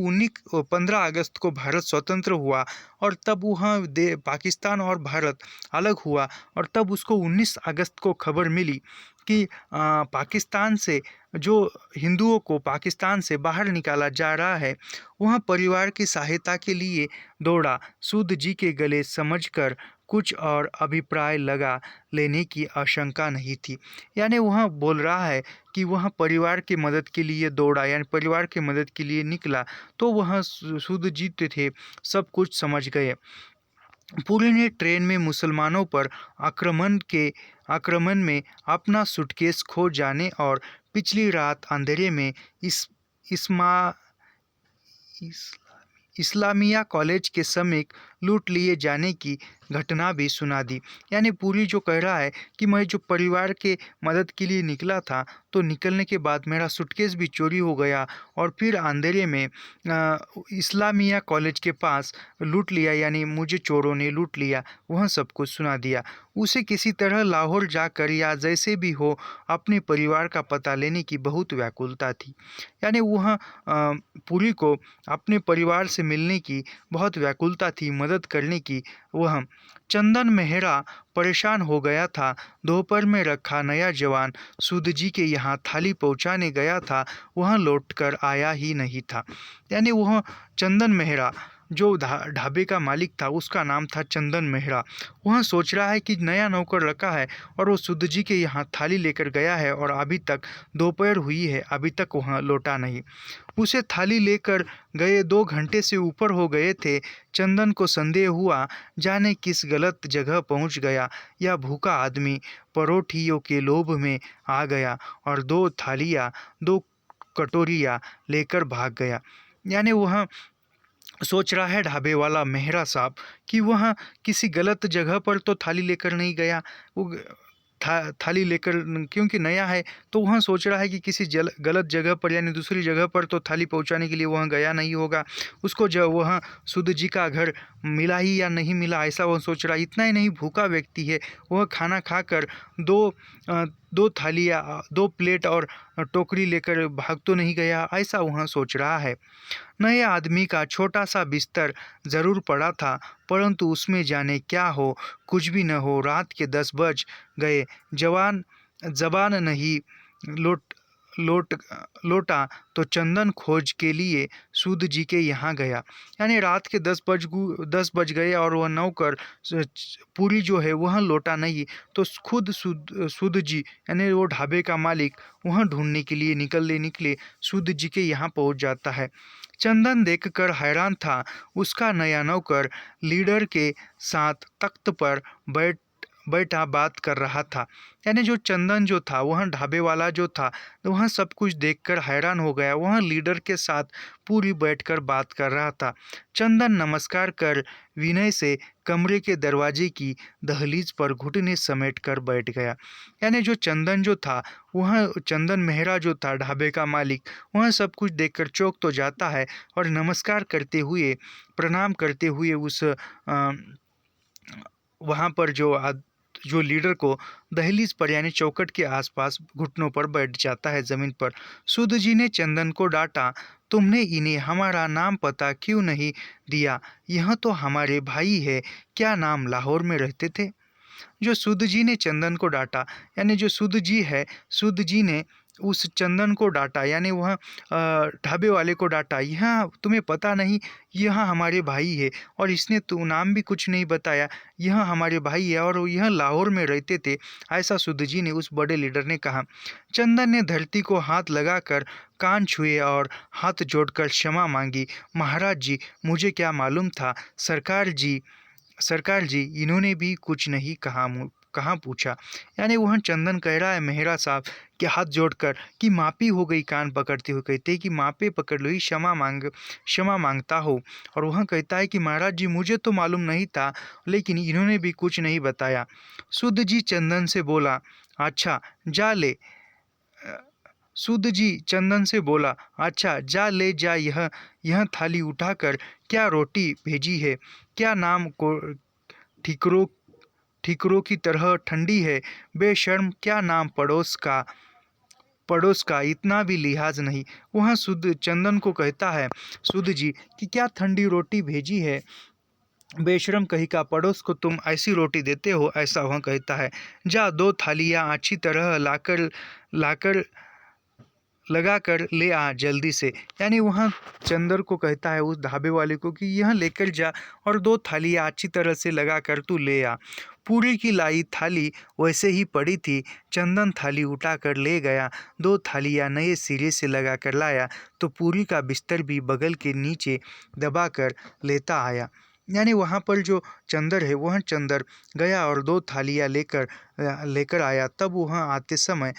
15 अगस्त को भारत स्वतंत्र हुआ और तब वह पाकिस्तान और भारत अलग हुआ और तब उसको 19 अगस्त को खबर मिली कि पाकिस्तान से जो हिंदुओं को पाकिस्तान से बाहर निकाला जा रहा है। वह परिवार की सहायता के लिए दौड़ा। सूद जी के गले समझकर कुछ और अभिप्राय लगा लेने की आशंका नहीं थी। यानी वह बोल रहा है कि वह परिवार की मदद के लिए दौड़ा, यानी परिवार की मदद के लिए निकला, तो वह सूद जी थे सब कुछ समझ गए। पूरी ने ट्रेन में मुसलमानों पर आक्रमण में अपना सूटकेस खो जाने और पिछली रात अंधेरे में इस्लामिया कॉलेज के समीप लूट लिए जाने की घटना भी सुना दी। यानी पूरी जो कह रहा है कि मैं जो परिवार के मदद के लिए निकला था, तो निकलने के बाद मेरा सूटकेस भी चोरी हो गया और फिर अंधेरे में इस्लामिया कॉलेज के पास लूट लिया, यानी मुझे चोरों ने लूट लिया। वह सब कुछ सुना दिया। उसे किसी तरह लाहौर जाकर या जैसे भी हो अपने परिवार का पता लेने की बहुत व्याकुलता थी। यानी वह पूरी को अपने परिवार से मिलने की बहुत व्याकुलता थी, मदद करने की। वह चंदन मेहरा परेशान हो गया था। दोपहर में रखा नया जवान सूद जी के यहाँ थाली पहुँचाने गया था, वह लौटकर आया ही नहीं था। यानी वह चंदन मेहरा जो ढाबे का मालिक था, उसका नाम था चंदन मेहरा। वह सोच रहा है कि नया नौकर रखा है और वो सूद जी के यहाँ थाली लेकर गया है और अभी तक दोपहर हुई है, अभी तक वह लौटा नहीं। उसे थाली लेकर गए 2 घंटे से ऊपर हो गए थे। चंदन को संदेह हुआ जाने किस गलत जगह पहुंच गया या भूखा आदमी परोठियों के लोभ में आ गया और 2 कटोरियाँ लेकर भाग गया। यानी वह सोच रहा है ढाबे वाला मेहरा साहब कि वह किसी गलत जगह पर तो थाली लेकर नहीं गया, वो थाली लेकर, क्योंकि नया है तो वह सोच रहा है कि किसी गलत जगह पर यानी दूसरी जगह पर तो थाली पहुंचाने के लिए वह गया नहीं होगा। उसको जब वह सूद जी का घर मिला ही या नहीं मिला, ऐसा वह सोच रहा है। इतना ही नहीं, भूखा व्यक्ति है, वह खाना खाकर दो थालियाँ, 2 प्लेट और टोकरी लेकर भाग तो नहीं गया, ऐसा वह सोच रहा है। नए आदमी का छोटा सा बिस्तर ज़रूर पड़ा था, परंतु उसमें जाने क्या हो, कुछ भी न हो। रात के 10 बज गए। जबान नहीं लौट लौटा तो चंदन खोज के लिए सूद जी के यहाँ गया। यानी रात के 10 बज गए और वह नौकर पूरी जो है वह लौटा नहीं, तो खुद सूद जी यानी वो ढाबे का मालिक वहाँ ढूंढने के लिए निकले सूद जी के यहाँ पहुँच जाता है। चंदन देखकर हैरान था। उसका नया नौकर लीडर के साथ तख्त पर बैठा बात कर रहा था। यानी जो चंदन जो था, वह ढाबे वाला जो था, वह सब कुछ देखकर हैरान हो गया। वह लीडर के साथ पूरी बैठकर बात कर रहा था। चंदन नमस्कार कर विनय से कमरे के दरवाजे की दहलीज पर घुटने समेट कर बैठ गया। यानी जो चंदन जो था, वह चंदन मेहरा जो था ढाबे का मालिक, वह सब कुछ देखकर चौंक तो जाता है और नमस्कार करते हुए, प्रणाम करते हुए उस वहाँ पर जो लीडर को दहलीज पर यानी चौखट के आसपास घुटनों पर बैठ जाता है ज़मीन पर। सूद जी ने चंदन को डांटा, तुमने इन्हें हमारा नाम पता क्यों नहीं दिया? यह तो हमारे भाई है। क्या नाम लाहौर में रहते थे? जो सूद जी ने चंदन को डांटा, यानी जो सूद जी है, सूद जी ने उस चंदन को डांटा, यानी वह ढाबे वाले को डांटा। यह तुम्हें पता नहीं, यह हमारे भाई है, और इसने तो नाम भी कुछ नहीं बताया। यह हमारे भाई है और यह लाहौर में रहते थे, ऐसा सूद जी ने उस बड़े लीडर ने कहा। चंदन ने धरती को हाथ लगाकर कान छुए और हाथ जोड़कर क्षमा मांगी। महाराज जी, मुझे क्या मालूम था। सरकार जी, इन्होंने भी कुछ नहीं कहाँ पूछा। यानी वह चंदन कह रहा है मेहरा साहब के हाथ जोड़कर कि माफ़ी हो गई, कान पकड़ते हुए कहते कि माफ़ी पकड़ लो, क्षमा मांगता हो। और वह कहता है कि महाराज जी, मुझे तो मालूम नहीं था, लेकिन इन्होंने भी कुछ नहीं बताया। सूद जी चंदन से बोला, अच्छा जा ले सूद जी चंदन से बोला, अच्छा जा ले जा, यह थाली उठाकर। क्या रोटी भेजी है? क्या नाम को ठिकरों की तरह ठंडी है? बेशर्म, क्या नाम पड़ोस का इतना भी लिहाज नहीं। वह सूद चंदन को कहता है, सूद जी कि क्या ठंडी रोटी भेजी है? बेशरम कही का, पड़ोस को तुम ऐसी रोटी देते हो? ऐसा वह कहता है। जा 2 थालियाँ अच्छी तरह लाकर लगा कर ले आ जल्दी से। यानी वह चंदर को कहता है उस ढाबे वाले को कि यह लेकर जा और 2 थालियाँ अच्छी तरह से लगा कर तू ले आ। पूरी की लाई थाली वैसे ही पड़ी थी। चंदन थाली उठा कर ले गया, 2 थालियाँ नए सिरे से लगा कर लाया, तो पूरी का बिस्तर भी बगल के नीचे दबा कर लेता आया। यानी वहाँ पर जो चंदर है, वह चंदर गया और 2 थालियाँ लेकर आया। तब वह आते समय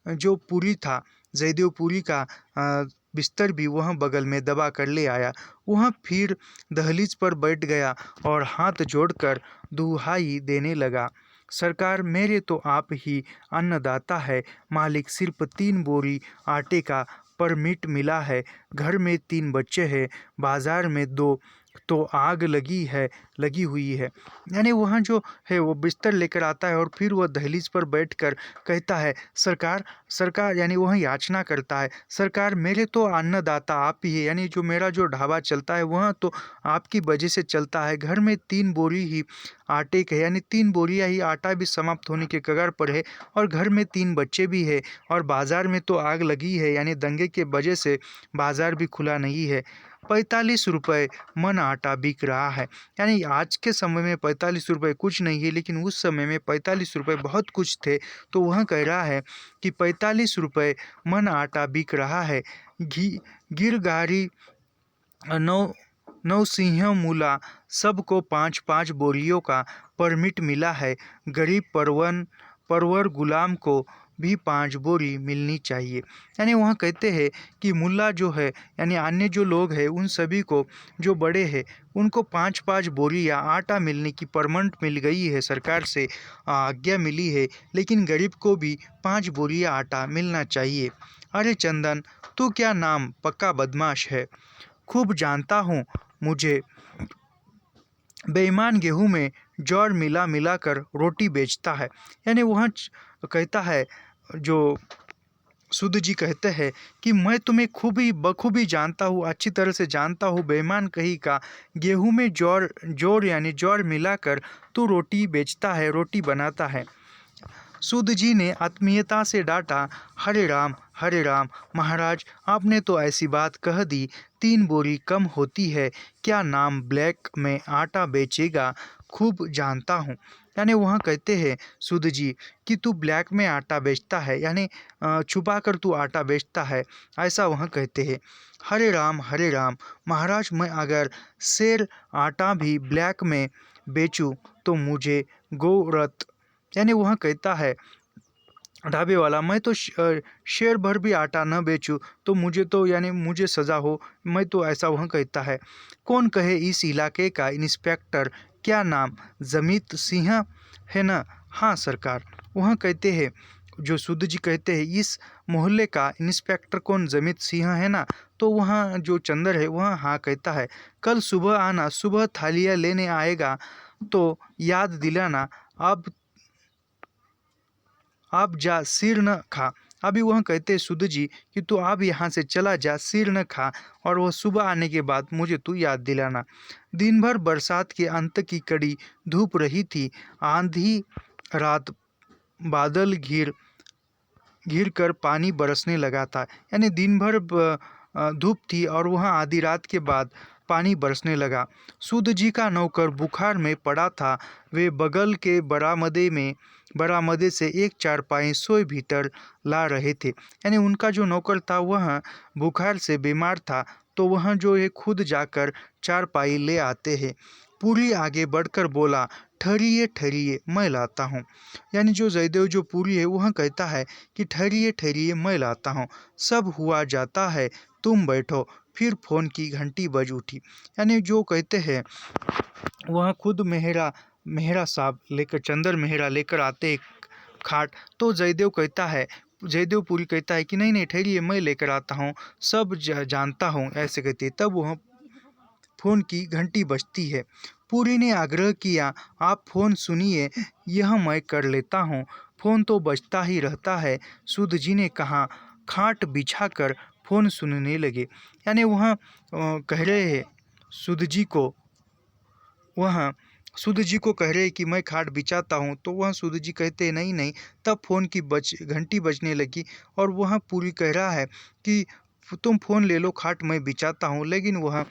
जो पूरी था, जयदेव पूरी का बिस्तर भी वह बगल में दबा कर ले आया। वह फिर दहलीज पर बैठ गया और हाथ जोड़कर दुहाई देने लगा। सरकार, मेरे तो आप ही अन्नदाता है। मालिक, सिर्फ 3 बोरी आटे का परमिट मिला है। घर में 3 बच्चे हैं। बाजार में 2 तो आग लगी हुई है। यानी वहाँ जो है वो बिस्तर लेकर आता है और फिर वह दहलीज पर बैठकर कहता है, सरकार, यानी वह याचना करता है, सरकार मेरे तो अन्नदाता आप ही है। यानी जो मेरा जो ढाबा चलता है वह तो आपकी वजह से चलता है। घर में 3 बोरी ही आटे के, यानी 3 बोरियाँ ही आटा भी समाप्त होने के कगार पर है, और घर में 3 बच्चे भी है, और बाज़ार में तो आग लगी है। यानी दंगे के वजह से बाज़ार भी खुला नहीं है। 45 रुपये मन आटा बिक रहा है। यानी आज के समय में 45 रुपये कुछ नहीं है, लेकिन उस समय में 45 रुपये बहुत कुछ थे। तो वह कह रहा है कि 45 रुपये मन आटा बिक रहा है। गिरगारी नौसिंह मूला सबको 5-5 बोरियों का परमिट मिला है। गरीब परवर गुलाम को भी 5 बोरी मिलनी चाहिए। यानी वहाँ कहते हैं कि मुल्ला जो है यानी अन्य जो लोग हैं उन सभी को जो बड़े हैं उनको 5-5 बोरी या आटा मिलने की परमिट मिल गई है, सरकार से आज्ञा मिली है, लेकिन गरीब को भी 5 बोरी आटा मिलना चाहिए। अरे चंदन, तू क्या नाम पक्का बदमाश है। खूब जानता हूँ मुझे। बेईमान गेहूं में जौर मिला मिला कर रोटी बेचता है। यानी वह कहता है, जो सूद जी कहते हैं कि मैं तुम्हें खूबी बखूबी जानता हूँ, अच्छी तरह से जानता हूँ। बेईमान कहीं का गेहूं में जौर जौर यानी जौर मिलाकर तू रोटी बेचता है, रोटी बनाता है। सूद जी ने आत्मीयता से डांटा, हरे राम महाराज, आपने तो ऐसी बात कह दी, 3 बोरी कम होती है क्या? नाम ब्लैक में आटा बेचेगा, खूब जानता हूँ। यानी वहाँ कहते हैं सूद जी कि तू ब्लैक में आटा बेचता है, यानी छुपा कर तू आटा बेचता है, ऐसा वहाँ कहते हैं। हरे राम महाराज, मैं अगर शेर आटा भी ब्लैक में बेचूं तो मुझे गोरत, यानी वह कहता है ढाबे वाला, मैं तो शेर भर भी आटा न बेचूं तो मुझे तो यानी मुझे सज़ा हो, मैं तो ऐसा वह कहता है। कौन कहे इस इलाके का इंस्पेक्टर, क्या नाम जमीत सिंह है ना? हाँ सरकार। वह कहते हैं, जो सूद जी कहते हैं, इस मोहल्ले का इंस्पेक्टर कौन जमीत सिंह है ना? तो वहाँ जो चंदर है वह हाँ कहता है, कल सुबह आना, सुबह थालियाँ लेने आएगा तो याद दिलाना। आप जा, सिर न खा। अभी वह कहते हैं सूद जी कि तू अब यहाँ से चला जा, सिर न खा, और वह सुबह आने के बाद मुझे तू याद दिलाना। दिन भर बरसात के अंत की कड़ी धूप रही थी। आंधी रात बादल घिर घिर कर पानी बरसने लगा था। यानी दिन भर धूप थी और वहाँ आधी रात के बाद पानी बरसने लगा। सूद जी का नौकर बुखार में पड़ा था। वे बगल के बरामदे से एक चारपाई सोए भीतर ला रहे थे। यानी उनका जो नौकर था वह बुखार से बीमार था, तो वह जो है खुद जाकर चारपाई ले आते हैं। पूरी आगे बढ़कर बोला, ठहरिए ठहरिए मैं लाता हूँ। यानी जो जयदेव जो पूरी है वह कहता है कि ठहरिए ठहरिए मैं लाता हूँ, सब हुआ जाता है, तुम बैठो। फिर फोन की घंटी बज उठी। यानी जो कहते हैं वह खुद मेहरा साहब लेकर, चंदर मेहरा लेकर आते एक खाट। तो जयदेव पूरी कहता है कि नहीं नहीं ठहरिए, मैं लेकर आता हूँ, सब जानता हूँ, ऐसे कहते। तब वह फोन की घंटी बजती है। पूरी ने आग्रह किया, आप फोन सुनिए, यह मैं कर लेता हूँ, फोन तो बजता ही रहता है। सूद जी ने कहा। खाट बिछाकर फोन सुनने लगे। यानी वह कह रहे हैं सूद जी को, वह सूद जी को कह रहे हैं कि मैं खाट बिछाता हूँ, तो वह सूद जी कहते हैं नहीं नहीं। तब फोन की घंटी बजने लगी और वह पूरी कह रहा है कि तुम फ़ोन ले लो, खाट मैं बिछाता हूँ, लेकिन वह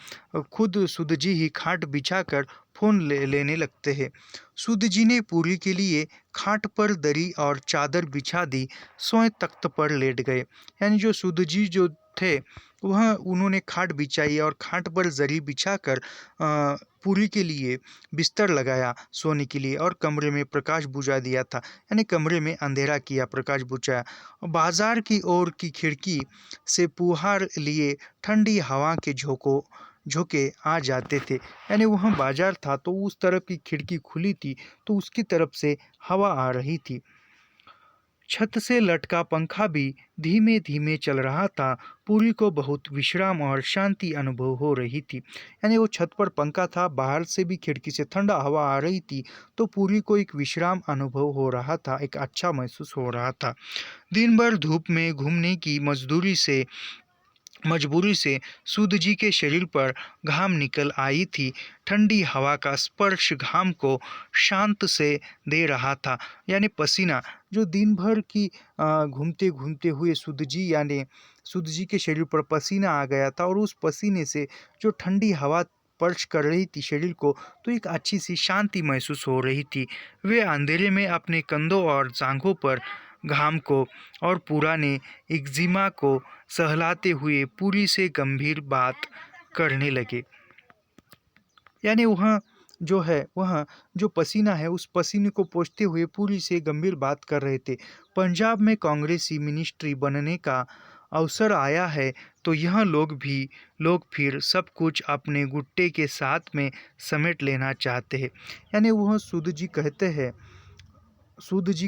खुद सूद जी ही खाट बिछाकर फ़ोन लेने लगते हैं। सूद जी ने पूरी के लिए खाट पर दरी और चादर बिछा दी, स्वयं तख्त पर लेट गए। यानी जो सूद जी जो थे वह उन्होंने खाट बिछाई और खाट पर जरी बिछाकर पूरी के लिए बिस्तर लगाया सोने के लिए, और कमरे में प्रकाश बुझा दिया था। यानी कमरे में अंधेरा किया, प्रकाश बुझाया। बाजार की ओर की खिड़की से पुहार लिए ठंडी हवा के झोंके आ जाते थे। यानी वहाँ बाजार था तो उस तरफ की खिड़की खुली थी, तो उसकी तरफ से हवा आ रही थी। छत से लटका पंखा भी धीमे धीमे चल रहा था। पूरी को बहुत विश्राम और शांति अनुभव हो रही थी। यानी वो छत पर पंखा था, बाहर से भी खिड़की से ठंडा हवा आ रही थी, तो पूरी को एक विश्राम अनुभव हो रहा था, एक अच्छा महसूस हो रहा था। दिन भर धूप में घूमने की मजबूरी से सूद जी के शरीर पर घाम निकल आई थी। ठंडी हवा का स्पर्श घाम को शांत से दे रहा था। यानी पसीना जो दिन भर की घूमते घूमते हुए सूद जी के शरीर पर पसीना आ गया था, और उस पसीने से जो ठंडी हवा स्पर्श कर रही थी शरीर को, तो एक अच्छी सी शांति महसूस हो रही थी। वे अंधेरे में अपने कंधों और जांघों पर घाम को और पुराने एक्जिमा को सहलाते हुए पूरी से गंभीर बात करने लगे। यानी वह जो है वह जो पसीना है उस पसीने को पोंछते हुए पूरी से गंभीर बात कर रहे थे। पंजाब में कांग्रेसी मिनिस्ट्री बनने का अवसर आया है तो यह लोग फिर सब कुछ अपने गुट्टे के साथ में समेट लेना चाहते हैं। यानी वह सूद जी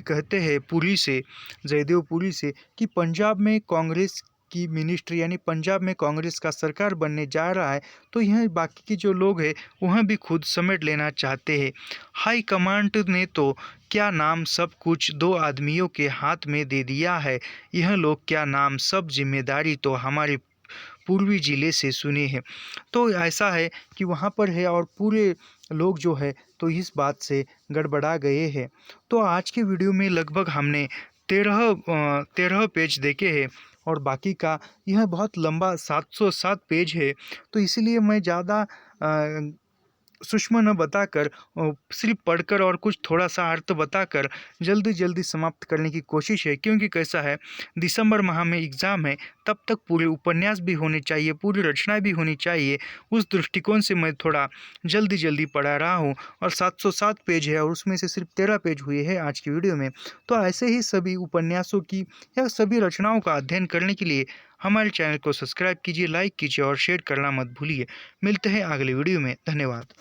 कहते हैं पुरी से, जयदेव पुरी से, कि पंजाब में कांग्रेस की मिनिस्ट्री यानी पंजाब में कांग्रेस का सरकार बनने जा रहा है तो यह बाकी के जो लोग हैं वह भी खुद समेट लेना चाहते हैं। हाई कमांड ने तो क्या नाम सब कुछ दो आदमियों के हाथ में दे दिया है। यह लोग क्या नाम सब जिम्मेदारी तो हमारे पूर्वी जिले से सुने हैं। तो ऐसा है कि वहाँ पर है और पूरे लोग जो है तो इस बात से गड़बड़ा गए हैं। तो आज के वीडियो में लगभग हमने 13 पेज देखे हैं और बाकी का यह बहुत लंबा 707 पेज है। तो इसीलिए मैं ज़्यादा सूक्ष्म न बताकर सिर्फ पढ़कर और कुछ थोड़ा सा अर्थ बताकर जल्दी जल्दी समाप्त करने की कोशिश है, क्योंकि कैसा है दिसंबर माह में एग्ज़ाम है, तब तक पूरे उपन्यास भी होने चाहिए, पूरी रचनाएं भी होनी चाहिए। उस दृष्टिकोण से मैं थोड़ा जल्दी जल्दी पढ़ा रहा हूँ और 707 पेज है और उसमें से सिर्फ 13 पेज हुए हैं आज की वीडियो में। तो ऐसे ही सभी उपन्यासों की या सभी रचनाओं का अध्ययन करने के लिए हमारे चैनल को सब्सक्राइब कीजिए, लाइक कीजिए और शेयर करना मत भूलिए। मिलते हैं अगले वीडियो में। धन्यवाद।